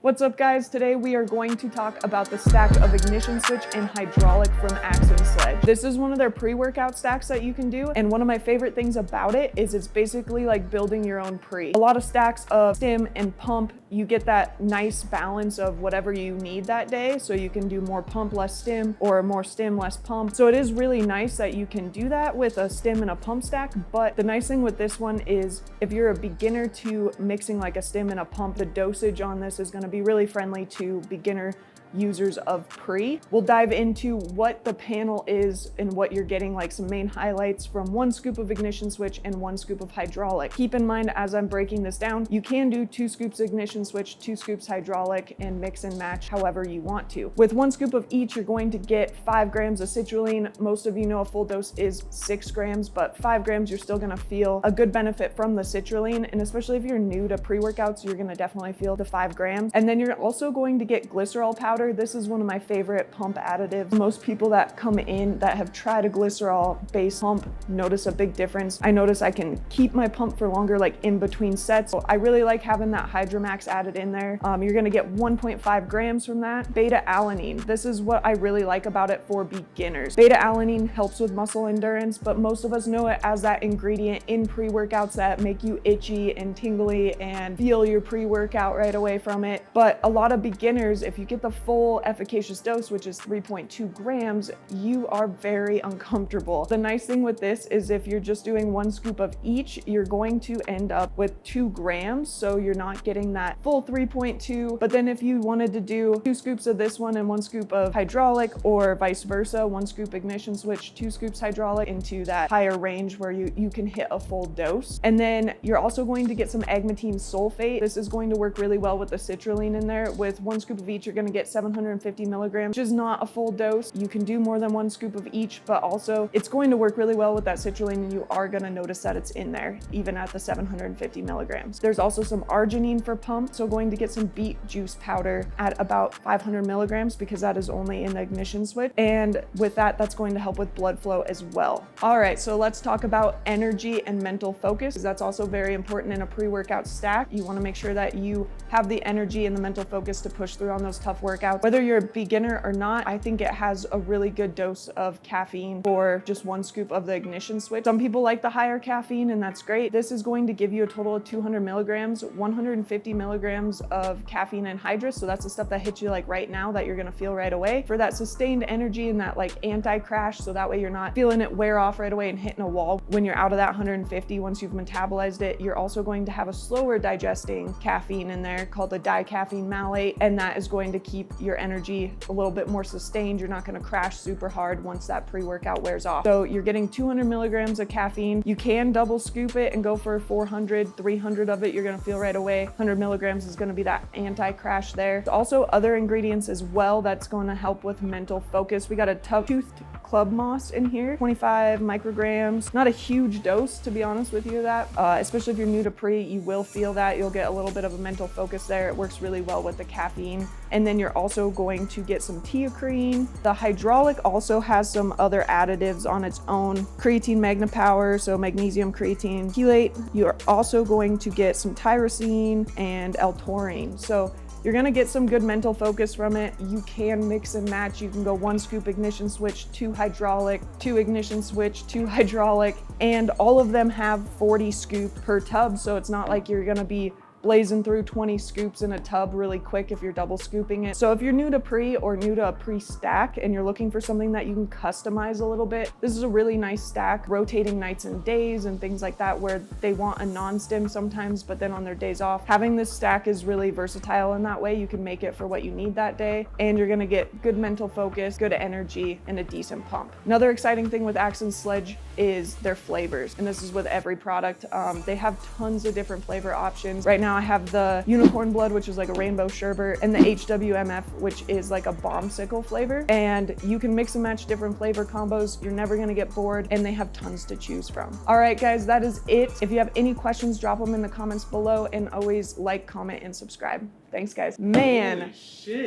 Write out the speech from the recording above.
What's up guys? Today we are going to talk about the stack of ignition switch and hydraulic from Axe Sledge. This is one of their pre-workout stacks that you can do, and one of my favorite things about it is it's basically like building your own pre. A lot of stacks of stim and pump, you get that nice balance of whatever you need that day, so you can do more pump, less stim, or more stim, less pump. So it is really nice that you can do that with a stim and a pump stack, but the nice thing with this one is if you're a beginner to mixing like a stim and a pump, the dosage on this is going to be really friendly to beginner users of pre. We'll dive into what the panel is and what you're getting, like some main highlights from 1 scoop of ignition switch and 1 scoop of hydraulic. Keep in mind as I'm breaking this down, you can do 2 scoops ignition switch, 2 scoops hydraulic, and mix and match however you want to. With 1 scoop of each, you're going to get 5 grams of citrulline. Most of you know a full dose is 6 grams, but 5 grams, you're still gonna feel a good benefit from the citrulline. And especially if you're new to pre-workouts, you're gonna definitely feel the 5 grams. And then you're also going to get glycerol powder. This is one of my favorite pump additives. Most people that come in that have tried a glycerol-based pump notice a big difference. I notice I can keep my pump for longer, like in between sets. So I really like having that Hydromax added in there. You're gonna get 1.5 grams from that. Beta-alanine. This is what I really like about it for beginners. Beta-alanine helps with muscle endurance, but most of us know it as that ingredient in pre-workouts that make you itchy and tingly and feel your pre-workout right away from it. But a lot of beginners, if you get the full efficacious dose, which is 3.2 grams, you are very uncomfortable. The nice thing with this is if you're just doing 1 scoop of each, you're going to end up with 2 grams. So you're not getting that full 3.2. But then if you wanted to do 2 scoops of this one and 1 scoop of hydraulic, or vice versa, 1 scoop ignition switch, 2 scoops hydraulic, into that higher range where you can hit a full dose. And then you're also going to get some agmatine sulfate. This is going to work really well with the citrulline in there. With 1 scoop of each, you're going to get 750 milligrams, which is not a full dose. You can do more than 1 scoop of each, but also it's going to work really well with that citrulline, and you are going to notice that it's in there even at the 750 milligrams. There's also some arginine for pump, so going to get some beet juice powder at about 500 milligrams because that is only in the ignition switch, and with that, that's going to help with blood flow as well. All right, so let's talk about energy and mental focus, because that's also very important in a pre-workout stack. You want to make sure that you have the energy and the mental focus to push through on those tough workouts. Whether you're a beginner or not, I think it has a really good dose of caffeine for just 1 scoop of the ignition switch. Some people like the higher caffeine, and that's great. This is going to give you a total of 200 milligrams, 150 milligrams of caffeine anhydrous. So that's the stuff that hits you like right now that you're gonna feel right away for that sustained energy and that like anti-crash. So that way you're not feeling it wear off right away and hitting a wall when you're out of that 150. Once you've metabolized it, you're also going to have a slower digesting caffeine in there called the dicaffeine malate, and that is going to keep your energy a little bit more sustained. You're not going to crash super hard once that pre-workout wears off. So you're getting 200 milligrams of caffeine. You can double scoop it and go for 400, 300 of it. You're going to feel right away. 100 milligrams is going to be that anti-crash there. There's also other ingredients as well that's going to help with mental focus. We got a toothed club moss in here, 25 micrograms. Not a huge dose, to be honest with you, that especially if you're new to pre, you will feel that. You'll get a little bit of a mental focus there. It works really well with the caffeine. And then you're also going to get some teocrine. The hydraulic also has some other additives on its own. Creatine magnepower, so magnesium creatine chelate. You're also going to get some tyrosine and L-taurine. So you're gonna get some good mental focus from it. You can mix and match. You can go 1 scoop ignition switch, 2 hydraulic, 2 ignition switch, 2 hydraulic, and all of them have 40 scoop per tub. So it's not like you're gonna be blazing through 20 scoops in a tub really quick if you're double scooping it. So if you're new to pre or new to a pre-stack and you're looking for something that you can customize a little bit, this is a really nice stack, rotating nights and days and things like that, where they want a non-stim sometimes, but then on their days off, having this stack is really versatile in that way. You can make it for what you need that day, and you're gonna get good mental focus, good energy, and a decent pump. Another exciting thing with Axe Sledge is their flavors, and this is with every product. They have tons of different flavor options. Right now I have the unicorn blood, which is like a rainbow sherbet, and the HWMF, which is like a bombsicle flavor. And you can mix and match different flavor combos. You're never gonna get bored, and they have tons to choose from. All right, guys, that is it. If you have any questions, drop them in the comments below, and always like, comment, and subscribe. Thanks, guys. Man. Holy shit.